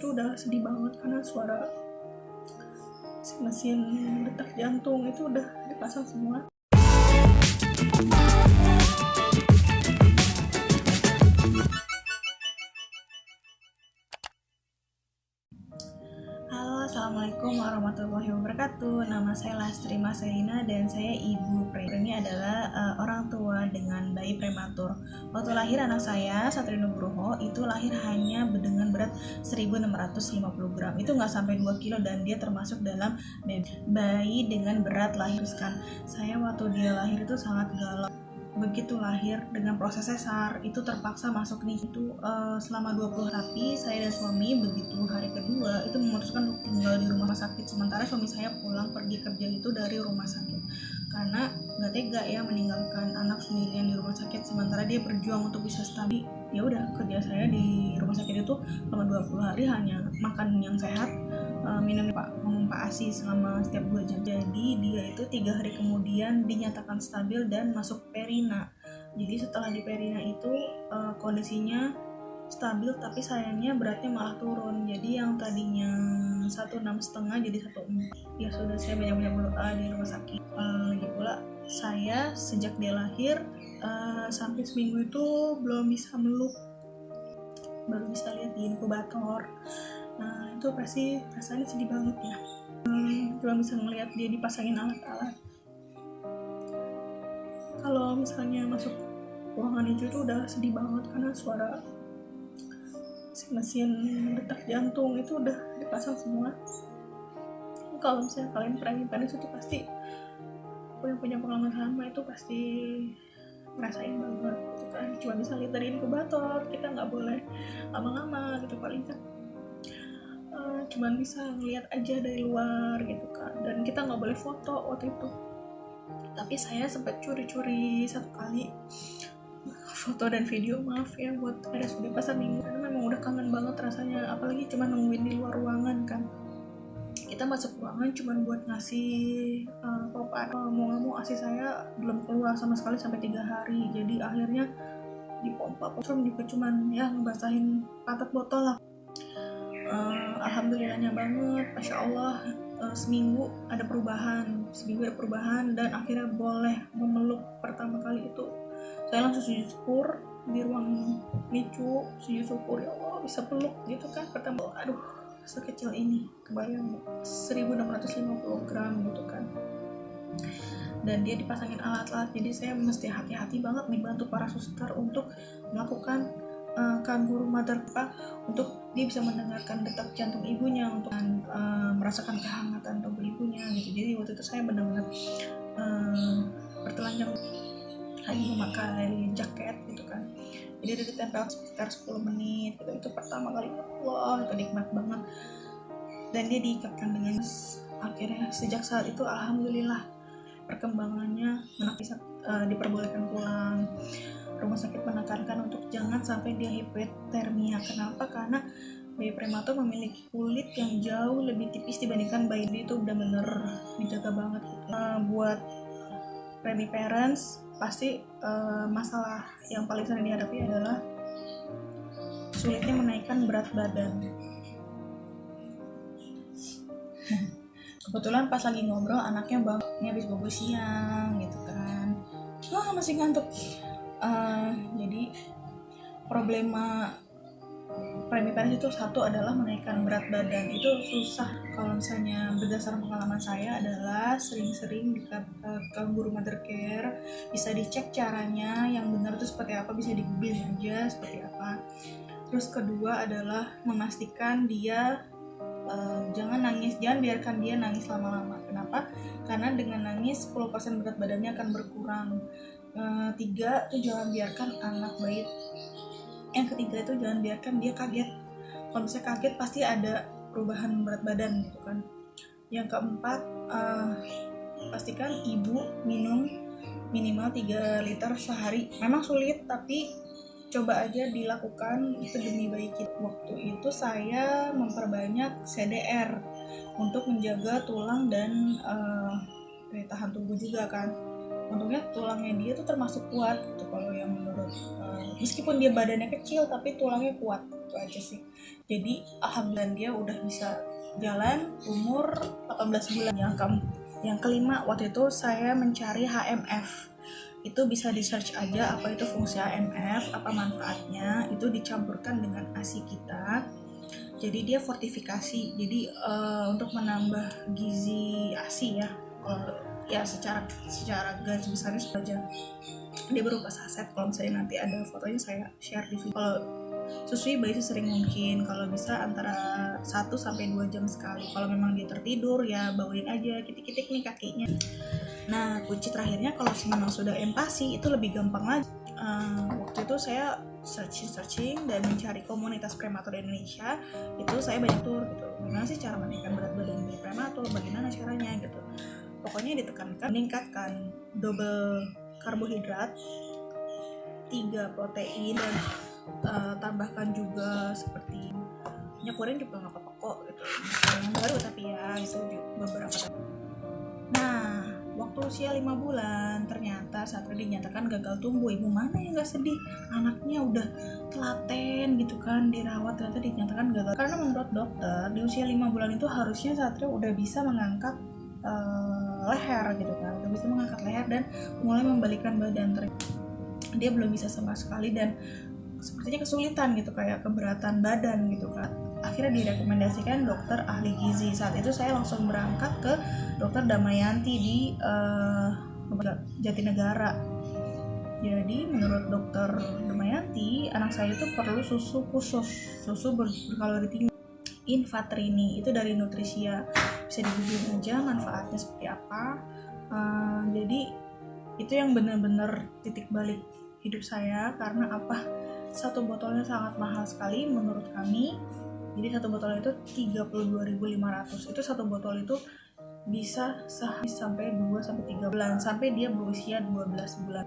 tuh udah sedih banget karena suara mesin detak jantung itu udah dipasang semua. Halo, assalamualaikum warahmatullahi wabarakatuh. Nama saya Lastri Maselina dan saya ibu pre. Ini adalah orang tua dengan bayi prematur. Waktu lahir anak saya Satrio Nugroho itu lahir hanya dengan berat 1650 gram. Itu nggak sampai 2 kilo dan dia termasuk dalam bayi dengan berat lahir kan. Saya waktu dia lahir itu sangat galau. Begitu lahir dengan proses sesar itu terpaksa masuk nih itu selama 20 tapi saya dan suami begitu hari kedua itu memutuskan untuk tinggal di rumah sakit, sementara suami saya pulang pergi kerja itu dari rumah sakit karena nggak tega ya meninggalkan anak sendirian di rumah sakit sementara dia berjuang untuk bisa stabil. Ya udah, kerja saya di rumah sakit itu selama 20 hari hanya makan yang sehat, minum ASI selama setiap 2 jam. Jadi dia itu 3 hari kemudian dinyatakan stabil dan masuk perina. Jadi setelah di perina itu kondisinya stabil tapi sayangnya beratnya malah turun. Jadi yang tadinya 16,5 jadi 1,4. Ya sudah, saya banyak-banyak berdoa di rumah sakit. Lagi pula saya sejak dia lahir sampai seminggu itu belum bisa meluk, baru bisa lihat di inkubator. Nah itu pasti rasanya sedih banget ya. Cuma bisa ngelihat dia dipasangin alat-alat. Kalau misalnya masuk ruangan itu tuh udah sedih banget karena suara mesin detak jantung itu udah dipasang semua. Kalau misalnya kalian pernah panis itu pasti punya pengalaman sama, itu pasti ngerasain banget gitu kan. Cuma bisa lihat dari inkubator, kita nggak boleh lama-lama gitu, paling kan cuman bisa ngeliat aja dari luar gitu kan, dan kita nggak boleh foto waktu itu. Tapi saya sempat curi-curi satu kali foto dan video, maaf ya buat RSUD Pasar Minggu, karena memang udah kangen banget rasanya, apalagi cuma nungguin di luar ruangan kan. Kita masuk ruangan cuma buat ngasih popar, mau nggak mau ASI saya belum keluar sama sekali sampai 3 hari, jadi akhirnya dipompa potrum juga cuman ya ngebasahin pantat botol lah. Alhamdulillahnya banget, Masya Allah, seminggu ada perubahan dan akhirnya boleh memeluk. Pertama kali itu saya langsung sujud syukur di ruang NICU, sujud syukur ya Allah bisa peluk gitu kan. Pertama aduh sekecil ini, kebayang 1650 gram gitu kan, dan dia dipasangin alat-alat, jadi saya mesti hati-hati banget dibantu para suster untuk melakukan kangguru mother untuk dia bisa mendengarkan detak jantung ibunya, untuk merasakan kehangatan tubuh ibunya gitu. Jadi waktu itu saya benar-benar bertelanjang hanya memakai jaket gitu kan, jadi ada ditempel sekitar 10 menit gitu. Itu pertama kali, Allah itu nikmat banget, dan dia diikatkan dengan akhirnya sejak saat itu alhamdulillah perkembangannya bisa diperbolehkan pulang. Rumah sakit menekankan untuk jangan sampai dia hipotermia. Kenapa? Karena bayi prematur memiliki kulit yang jauh lebih tipis dibandingkan bayi. Itu benar-benar dijaga banget gitu. Buat preemie parents pasti masalah yang paling sering dihadapi adalah sulitnya menaikkan berat badan. Kebetulan pas lagi ngobrol anaknya bangunnya habis bobo siang gitu kan, masih ngantuk. Jadi problema preemie parents itu satu adalah menaikkan berat badan. Itu susah. Kalau misalnya berdasarkan pengalaman saya adalah sering-sering di kangguru mother care, bisa dicek caranya yang benar itu seperti apa, bisa di Google aja seperti apa. Terus kedua adalah memastikan dia jangan nangis, jangan biarkan dia nangis lama-lama. Kenapa? Karena dengan nangis 10% berat badannya akan berkurang. 3 itu jangan biarkan anak bayi. Yang ketiga itu jangan biarkan dia kaget. Kalau misalnya kaget pasti ada perubahan berat badan gitu kan. Yang keempat, pastikan ibu minum minimal 3 liter sehari. Memang sulit tapi coba aja dilakukan, itu demi bayi kita. Waktu itu saya memperbanyak CDR untuk menjaga tulang dan daya tahan tubuh juga kan. untungnya tulangnya dia tuh termasuk kuat gitu kalau yang menurut meskipun dia badannya kecil tapi tulangnya kuat, itu aja sih. Jadi alhamdulillah dia udah bisa jalan umur 18 bulan. Yang kelima, waktu itu saya mencari HMF. Itu bisa di search aja apa itu fungsi HMF, apa manfaatnya. Itu dicampurkan dengan ASI kita, jadi dia fortifikasi, jadi untuk menambah gizi ASI ya. Kalau ya secara garis besarnya saja dia berupa saset. Kalau misalnya nanti ada fotonya saya share di video. Kalau susui bayi sesering mungkin, kalau bisa antara 1-2 jam sekali. Kalau memang dia tertidur ya bauin aja, kitik-kitik nih kakinya. Nah kunci terakhirnya kalau memang sudah empasi itu lebih gampang lagi. Waktu itu saya searching dan mencari komunitas prematur di Indonesia. Itu saya banyak tur gitu, gimana sih cara menaikkan berat badan bayi prematur, bagaimana caranya gitu. Pokoknya ditekankan meningkatkan double karbohidrat, 3 protein, dan tambahkan juga seperti minyak goreng juga nggak apa-apa kok gitu, yang baru tapi ya itu beberapa. Nah waktu usia 5 bulan ternyata Satria dinyatakan gagal tumbuh. Ibu mana yang gak sedih, anaknya udah telaten gitu kan dirawat, ternyata dinyatakan gagal. Karena menurut dokter di usia 5 bulan itu harusnya Satria udah bisa mengangkat leher gitu kan, udah bisa mengangkat leher dan mulai membalikkan badan. Dia belum bisa sama sekali dan sepertinya kesulitan gitu, kayak keberatan badan gitu kan. Akhirnya direkomendasikan dokter ahli gizi. Saat itu saya langsung berangkat ke dokter Damayanti di Jatinegara. Jadi menurut dokter Damayanti, anak saya itu perlu susu khusus, susu berkalori tinggi, Infatrini, itu dari Nutrisia. Bisa di-googling aja manfaatnya seperti apa. Jadi itu yang benar-benar titik balik hidup saya. Karena apa? Satu botolnya sangat mahal sekali menurut kami. Jadi satu botol itu 32.500. Itu satu botol itu bisa sampai 2-3 bulan, sampai dia berusia 12 bulan.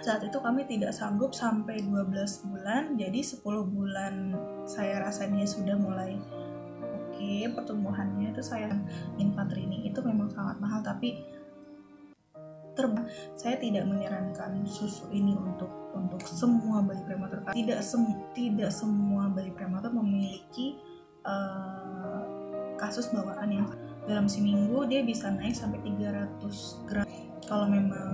Saat itu kami tidak sanggup sampai 12 bulan, jadi 10 bulan saya rasa dia sudah mulai oke pertumbuhannya. Itu saya Infatrini itu memang sangat mahal, tapi saya tidak menyarankan susu ini untuk semua bayi prematur. Tidak semua bayi prematur memiliki kasus bawaan yang dalam seminggu dia bisa naik sampai 300 gram. Kalau memang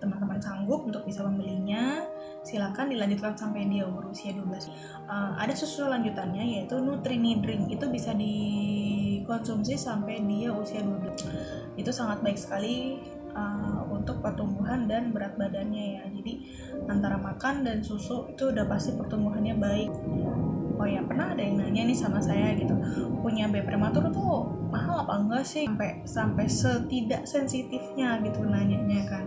teman-teman sanggup untuk bisa membelinya, silakan dilanjutkan sampai dia berusia 12. Ada susu lanjutannya yaitu Nutrini Drink, itu bisa dikonsumsi sampai dia usia 12. Itu sangat baik sekali untuk pertumbuhan dan berat badannya ya. Jadi antara makan dan susu itu udah pasti pertumbuhannya baik. Oh ya, pernah ada yang nanya nih sama saya gitu, punya bayi prematur tuh mahal apa enggak sih, sampai setidak sensitifnya gitu nanyanya kan.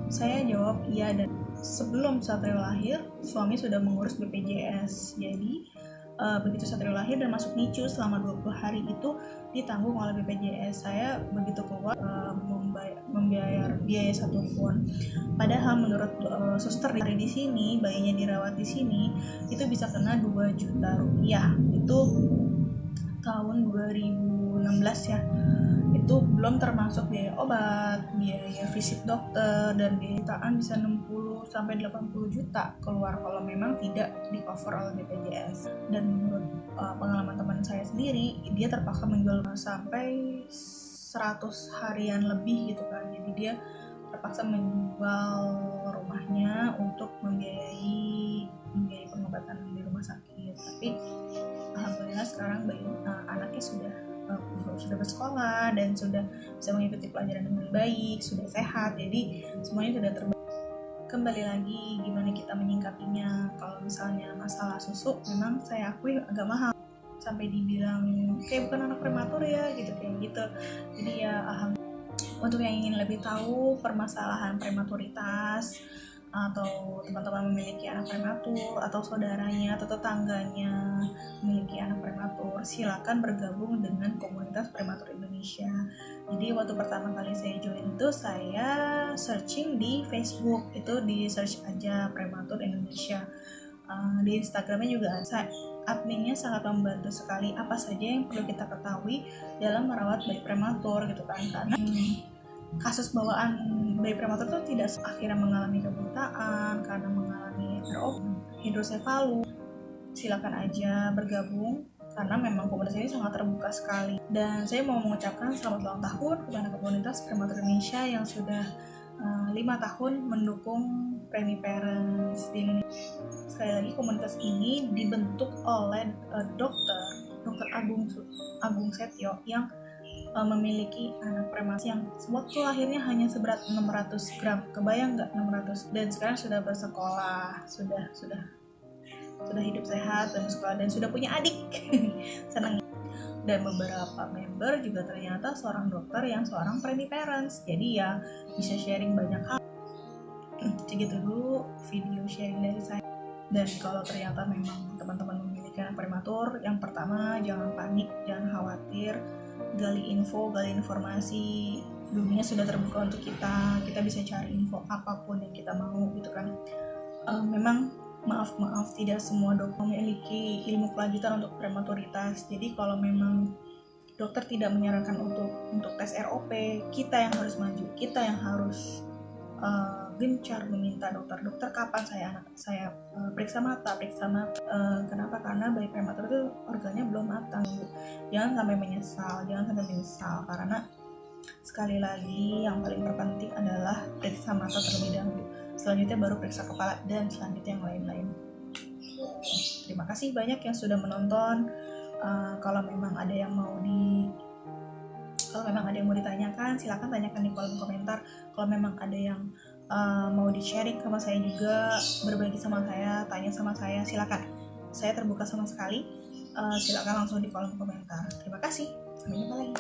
Saya jawab iya, dan sebelum Satrio lahir suami sudah mengurus BPJS. Jadi begitu Satrio lahir dan masuk NICU selama 20 hari itu ditanggung oleh BPJS. Saya begitu keluar membayar biaya satupun. Padahal menurut suster di sini, bayinya dirawat di sini itu bisa kena 2 juta rupiah. Itu tahun 2016 ya. Itu belum termasuk biaya obat, biaya visit dokter, dan biaya jutaan bisa 60-80 juta keluar kalau memang tidak di cover oleh BPJS. Dan menurut pengalaman teman saya sendiri, dia terpaksa menjual sampai 100 harian lebih gitu kan. Jadi dia terpaksa menjual rumahnya untuk membiayai pengobatan di rumah sakit. Tapi alhamdulillah sekarang anaknya sudah bersekolah dan sudah bisa mengikuti pelajaran dengan baik, sudah sehat, jadi semuanya sudah terbaik. Kembali lagi gimana kita menyingkapinya. Kalau misalnya masalah susu, memang saya akui agak mahal, sampai dibilang kayak bukan anak prematur ya gitu, kayak gitu. Jadi ya alhamdulillah. Untuk yang ingin lebih tahu permasalahan prematuritas, atau teman-teman memiliki anak prematur, atau saudaranya atau tetangganya memiliki anak prematur, silakan bergabung dengan komunitas prematur Indonesia. Jadi waktu pertama kali saya join itu saya searching di Facebook, itu di search aja prematur Indonesia. Di Instagramnya juga ada. Adminnya sangat membantu sekali apa saja yang perlu kita ketahui dalam merawat bayi prematur gitu kan. Karena kasus bawaan bayi prematur itu tidak akhirnya mengalami kebutaan karena mengalami hidrosefalus, silakan aja bergabung karena memang komunitas ini sangat terbuka sekali. Dan saya mau mengucapkan selamat ulang tahun kepada komunitas prematur Indonesia yang sudah 5 tahun mendukung Preemie Parents di Indonesia. Sekali lagi, komunitas ini dibentuk oleh Dr. Agung Setio yang memiliki anak prematur yang waktu lahirnya hanya seberat 600 gram. Kebayang nggak 600? Dan sekarang sudah bersekolah, sudah hidup sehat dan sekolah dan sudah punya adik. Senang. Dan beberapa member juga ternyata seorang dokter yang seorang preemie parents. Jadi ya bisa sharing banyak hal. Segitu dulu video sharing dari saya. Dan kalau ternyata memang teman-teman memiliki anak prematur, yang pertama jangan panik, jangan khawatir, gali informasi. Dunia sudah terbuka untuk kita bisa cari info apapun yang kita mau gitu kan. Memang maaf tidak semua dokter memiliki ilmu kelanjutan untuk prematuritas. Jadi kalau memang dokter tidak menyarankan untuk tes ROP, kita yang harus maju, kita yang harus gencar meminta dokter kapan saya periksa mata. Kenapa? Karena bayi prematur itu organnya belum matang. Jangan sampai menyesal karena sekali lagi yang paling terpenting adalah periksa mata terlebih dahulu, selanjutnya baru periksa kepala dan selanjutnya yang lain-lain. Terima kasih banyak yang sudah menonton. Kalau memang ada yang mau ditanyakan, silakan tanyakan di kolom komentar. Kalau memang ada yang mau di-sharing sama saya juga, berbagi sama saya, tanya sama saya, silakan. Saya terbuka sama sekali. Silakan langsung di kolom komentar. Terima kasih. Sampai jumpa lagi.